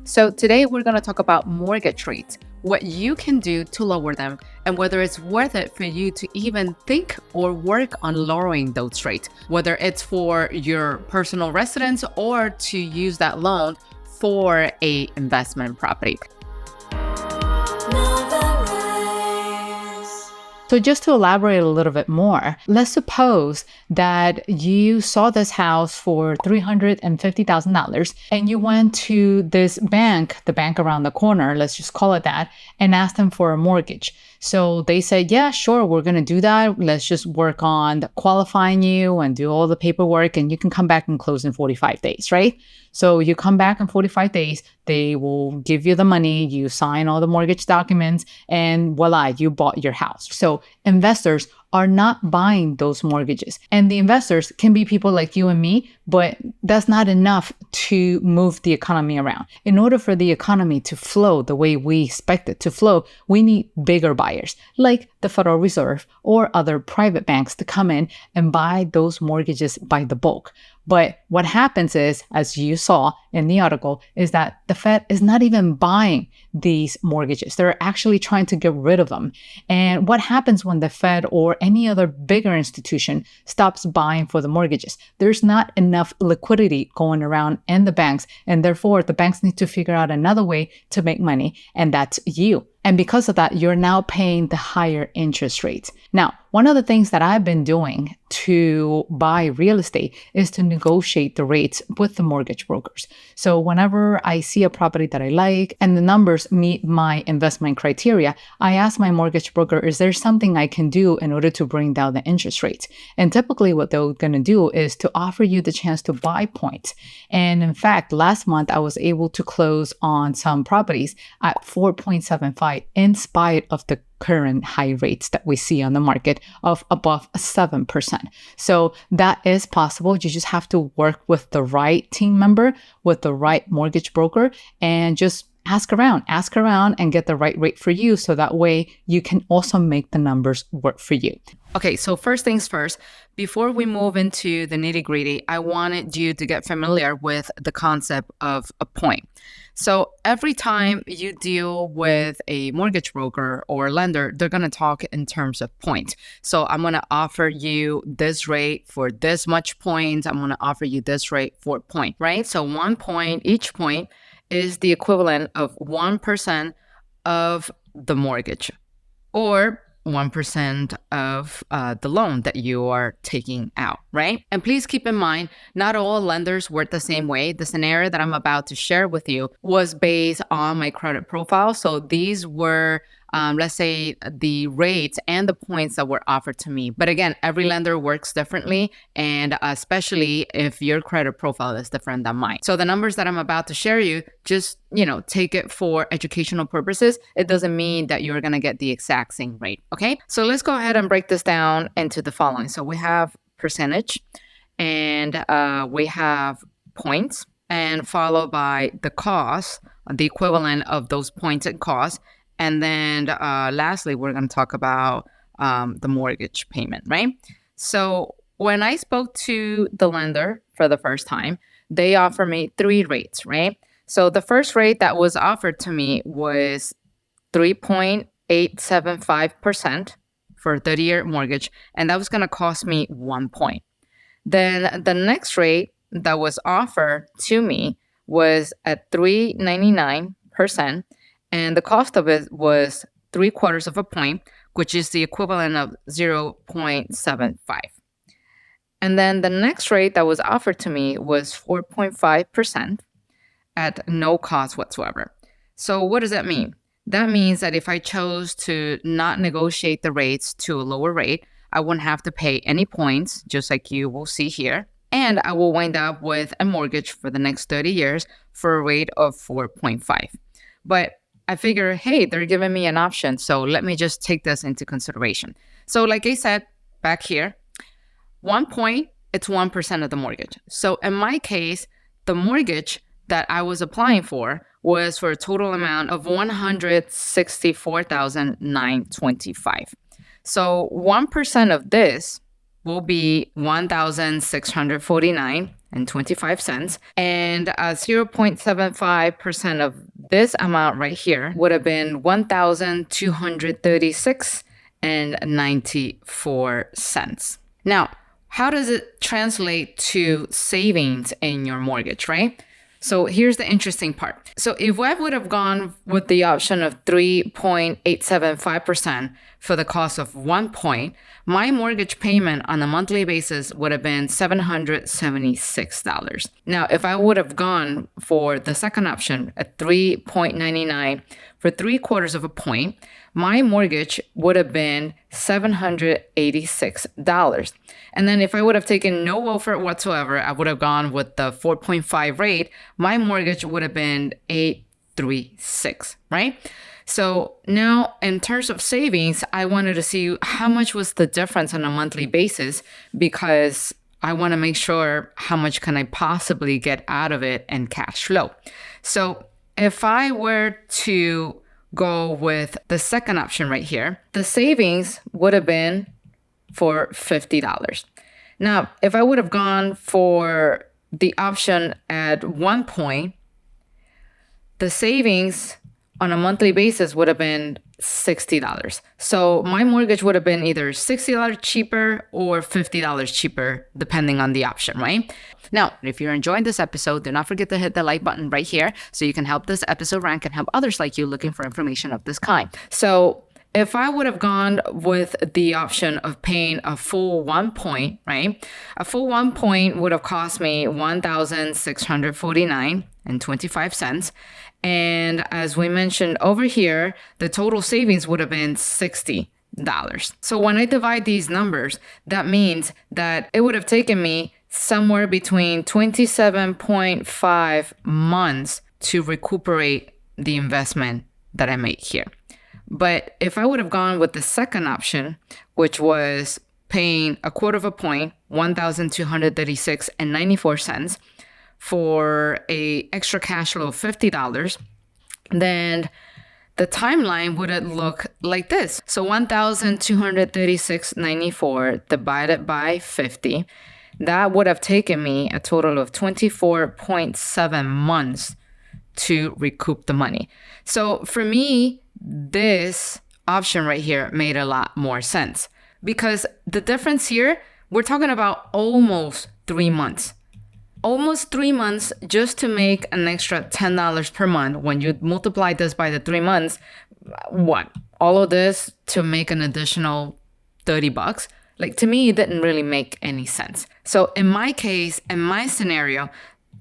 So today we're going to talk about mortgage rates, what you can do to lower them, and whether it's worth it for you to even think or work on lowering those rates, whether it's for your personal residence or to use that loan for a investment property. So just to elaborate a little bit more, let's suppose that you saw this house for $350,000 and you went to this bank, the bank around the corner, let's just call it that, and asked them for a mortgage. So they said, yeah, sure, we're going to do that. Let's just work on qualifying you and do all the paperwork and you can come back and close in 45 days, right? So you come back in 45 days, they will give you the money, you sign all the mortgage documents, and voila, you bought your house. So investors are not buying those mortgages. And the investors can be people like you and me, but that's not enough to move the economy around. In order for the economy to flow the way we expect it to flow, we need bigger buyers like the Federal Reserve or other private banks to come in and buy those mortgages by the bulk. But what happens is, as you saw in the article, is that the Fed is not even buying these mortgages. They're actually trying to get rid of them. And what happens when the Fed or any other bigger institution stops buying for the mortgages? There's not enough liquidity going around in the banks, and therefore the banks need to figure out another way to make money, and that's you. And because of that, you're now paying the higher interest rates. Now, one of the things that I've been doing to buy real estate is to negotiate the rates with the mortgage brokers. So whenever I see a property that I like and the numbers meet my investment criteria, I ask my mortgage broker, is there something I can do in order to bring down the interest rates? And typically what they're going to do is to offer you the chance to buy points. And in fact, last month, I was able to close on some properties at 4.75 in spite of the current high rates that we see on the market of above 7%. So that is possible. You just have to work with the right team member, with the right mortgage broker, and just ask around and get the right rate for you. So that way you can also make the numbers work for you. Okay, so first things first, before we move into the nitty gritty, I wanted you to get familiar with the concept of a point. So every time you deal with a mortgage broker or lender, they're going to talk in terms of points. So I'm going to offer you this rate for this much points. I'm going to offer you this rate for point, right? So 1 point, each point is the equivalent of 1% of the mortgage or 1% of the loan that you are taking out, right? And please keep in mind, not all lenders work the same way. The scenario that I'm about to share with you was based on my credit profile. So these were, let's say, the rates and the points that were offered to me. But again, every lender works differently, and especially if your credit profile is different than mine. So the numbers that I'm about to share you, just, take it for educational purposes. It doesn't mean that you're going to get the exact same rate. Okay. So let's go ahead and break this down into the following. So we have percentage and we have points, and followed by the cost, the equivalent of those points and costs. And then lastly, we're going to talk about the mortgage payment, right? So when I spoke to the lender for the first time, they offered me 3 rates, right? So the first rate that was offered to me was 3.875% for a 30-year mortgage, and that was going to cost me 1 point. Then the next rate that was offered to me was at 3.99%. And the cost of it was 3/4 of a point, which is the equivalent of 0.75. And then the next rate that was offered to me was 4.5% at no cost whatsoever. So what does that mean? That means that if I chose to not negotiate the rates to a lower rate, I wouldn't have to pay any points, just like you will see here. And I will wind up with a mortgage for the next 30 years for a rate of 4.5. But I figure, hey, they're giving me an option, so let me just take this into consideration. So like I said, back here, 1 point, it's 1% of the mortgage. So in my case, the mortgage that I was applying for was for a total amount of $164,925. So 1% of this will be $1,649. and 25 cents. And 0.75% of this amount right here would have been 1,236 and 94 cents. Now, how does it translate to savings in your mortgage, right? So here's the interesting part. So if I would have gone with the option of 3.875% for the cost of 1 point, my mortgage payment on a monthly basis would have been $776. Now, if I would have gone for the second option at 3.99 for 3/4 of a point, my mortgage would have been $786. And then if I would have taken no offer whatsoever, I would have gone with the 4.5 rate, my mortgage would have been $836, right? So now in terms of savings, I wanted to see how much was the difference on a monthly basis, because I want to make sure how much can I possibly get out of it in cash flow. So if I were to go with the second option right here, the savings would have been for $50. Now, if I would have gone for the option at 1 point, the savings on a monthly basis would have been $60. So my mortgage would have been either $60 cheaper or $50 cheaper, depending on the option, right? Now, if you're enjoying this episode, do not forget to hit the like button right here so you can help this episode rank and help others like you looking for information of this kind. So if I would have gone with the option of paying a full 1 point, right? A full 1 point would have cost me $1,649 and 25 cents. And as we mentioned over here, the total savings would have been $60. So when I divide these numbers, that means that it would have taken me somewhere between 27.5 months to recuperate the investment that I made here. But if I would have gone with the second option, which was paying 1/4 of a point, 1,236 and 94 cents for a extra cash flow of $50, then the timeline would look like this. So 1,236.94 divided by 50, that would have taken me a total of 24.7 months to recoup the money. So for me, this option right here made a lot more sense, because the difference here, we're talking about almost 3 months. Almost 3 months just to make an extra $10 per month. When you multiply this by the 3 months, what? All of this to make an additional $30? Like, to me, it didn't really make any sense. So in my case, in my scenario,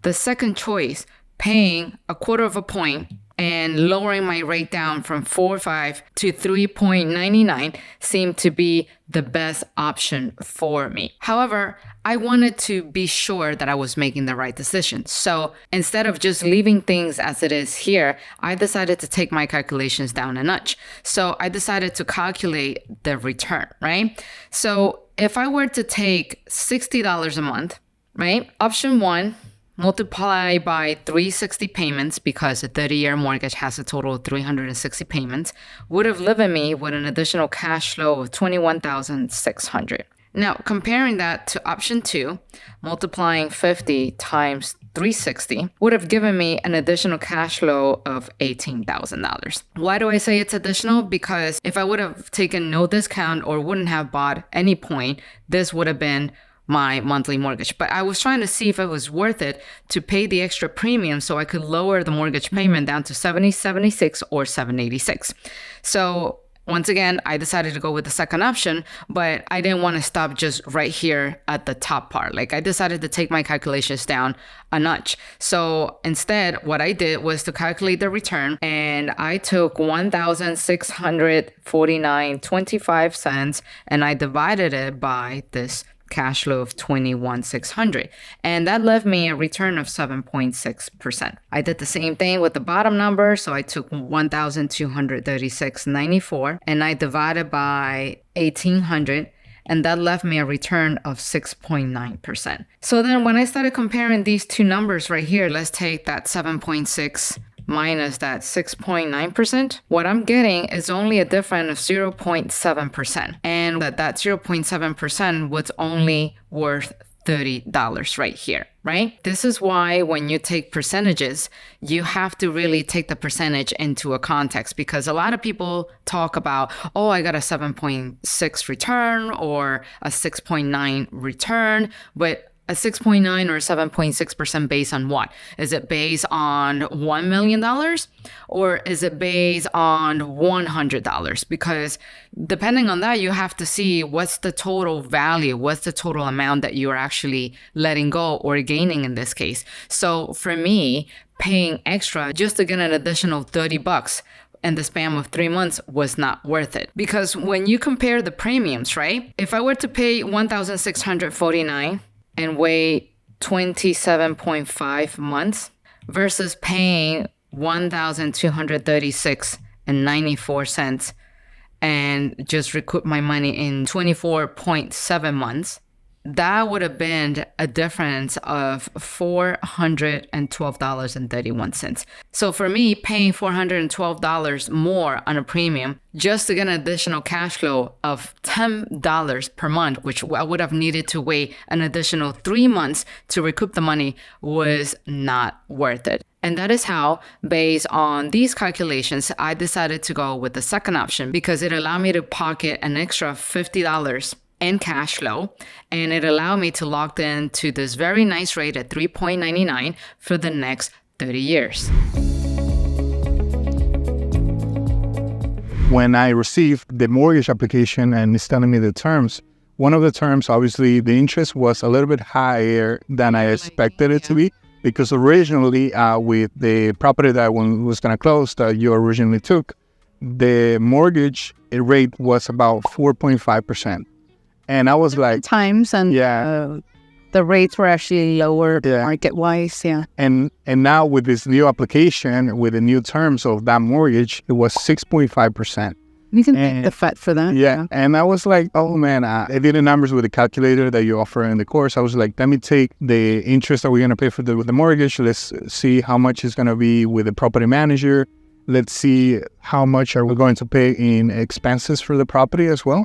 the second choice, paying 1/4 of a point and lowering my rate down from 4.5 to 3.99 seemed to be the best option for me. However, I wanted to be sure that I was making the right decision. So instead of just leaving things as it is here, I decided to take my calculations down a notch. So I decided to calculate the return, right? So if I were to take $60 a month, right? Option 1, multiply by 360 payments, because a 30-year mortgage has a total of 360 payments, would have left me with an additional cash flow of $21,600. Now, comparing that to option 2, multiplying 50 times 360 would have given me an additional cash flow of $18,000. Why do I say it's additional? Because if I would have taken no discount or wouldn't have bought any point, this would have been my monthly mortgage. But I was trying to see if it was worth it to pay the extra premium so I could lower the mortgage payment down to $776 or $786. So once again, I decided to go with the second option, but I didn't want to stop just right here at the top part. Like, I decided to take my calculations down a notch. So instead, what I did was to calculate the return, and I took $1,649.25 and I divided it by this cash flow of $21,600, and that left me a return of 7.6%. I did the same thing with the bottom number, so I took $1,236.94 and I divided by 1,800, and that left me a return of 6.9%. So then when I started comparing these two numbers right here, let's take that 7.6 minus that 6.9%, what I'm getting is only a difference of 0.7%. And that 0.7% was only worth $30 right here, right? This is why when you take percentages, you have to really take the percentage into a context, because a lot of people talk about, oh, I got a 7.6 return or a 6.9 return, but a 6.9 or 7.6% based on what? Is it based on $1 million or is it based on $100? Because depending on that, you have to see what's the total value, what's the total amount that you're actually letting go or gaining in this case. So for me, paying extra just to get an additional $30 in the span of 3 months was not worth it. Because when you compare the premiums, right? If I were to pay $1,649 and wait 27.5 months versus paying $1,236.94 and just recoup my money in 24.7 months, that would have been a difference of $412.31. So for me, paying $412 more on a premium just to get an additional cash flow of $10 per month, which I would have needed to wait an additional 3 months to recoup the money, was not worth it. And that is how, based on these calculations, I decided to go with the second option, because it allowed me to pocket an extra $50 in cash flow, and it allowed me to lock in to this very nice rate at 3.99 for the next 30 years. When I received the mortgage application and it's telling me the terms, one of the terms, obviously, the interest was a little bit higher than I expected it to be, because originally with the property that was going to close that you originally took, the mortgage rate was about 4.5%. And I was like, times and the rates were actually lower market-wise. And now with this new application, with the new terms of that mortgage, it was 6.5%. You can take the FET for that. Yeah. And I was like, oh man, I did the numbers with the calculator that you offer in the course. I was like, let me take the interest that we're going to pay for the mortgage. Let's see how much it's going to be with the property manager. Let's see how much are we going to pay in expenses for the property as well.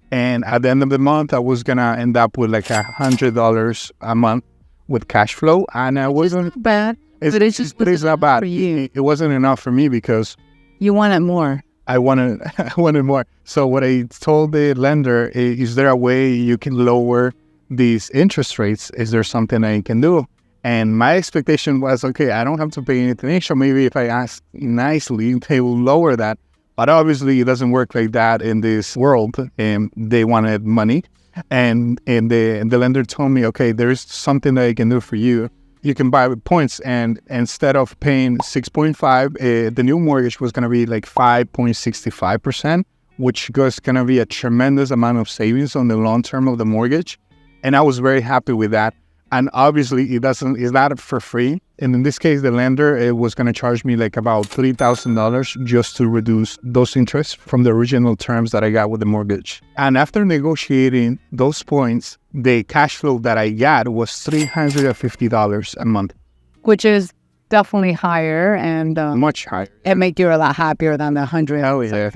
And at the end of the month, I was going to end up with like $100 a month with cash flow. And I wasn't bad, but it's not bad. For you. It wasn't enough for me because you wanted more. I wanted more. So what I told the lender, is there a way you can lower these interest rates? Is there something I can do? And my expectation was, okay, I don't have to pay anything extra. Maybe if I ask nicely, they will lower that. But obviously, it doesn't work like that in this world. They wanted money. And the lender told me, okay, there's something that I can do for you. You can buy with points. And instead of paying 6.5, the new mortgage was going to be like 5.65%, which was going to be a tremendous amount of savings on the long term of the mortgage. And I was very happy with that. And obviously, it's not for free. And in this case, the lender was going to charge me like about $3,000 just to reduce those interests from the original terms that I got with the mortgage. And after negotiating those points, the cash flow that I got was $350 a month. Which is definitely higher and much higher. It makes you a lot happier than the $100. Oh, yeah.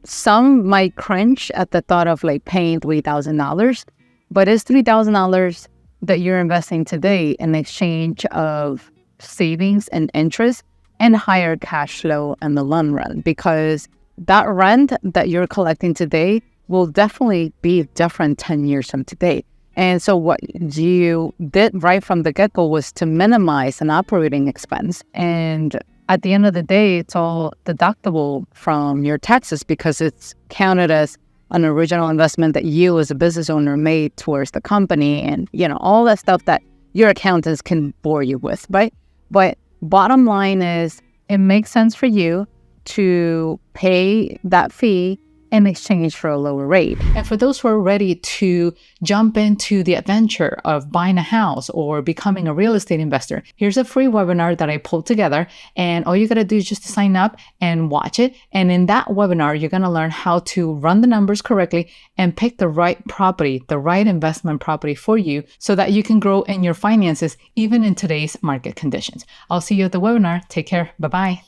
Some might cringe at the thought of like paying $3,000, but it's $3,000 that you're investing today in exchange of savings and interest and higher cash flow in the long run, because that rent that you're collecting today will definitely be different 10 years from today. And so what you did right from the get-go was to minimize an operating expense. And at the end of the day, it's all deductible from your taxes because it's counted as an original investment that you as a business owner made towards the company, and all that stuff that your accountants can bore you with, right? But bottom line is, it makes sense for you to pay that fee in exchange for a lower rate. And for those who are ready to jump into the adventure of buying a house or becoming a real estate investor, here's a free webinar that I pulled together, and all you got to do is just to sign up and watch it. And in that webinar, you're going to learn how to run the numbers correctly and pick the right property, the right investment property for you, so that you can grow in your finances even in today's market conditions. I'll see you at the webinar. Take care. Bye-bye.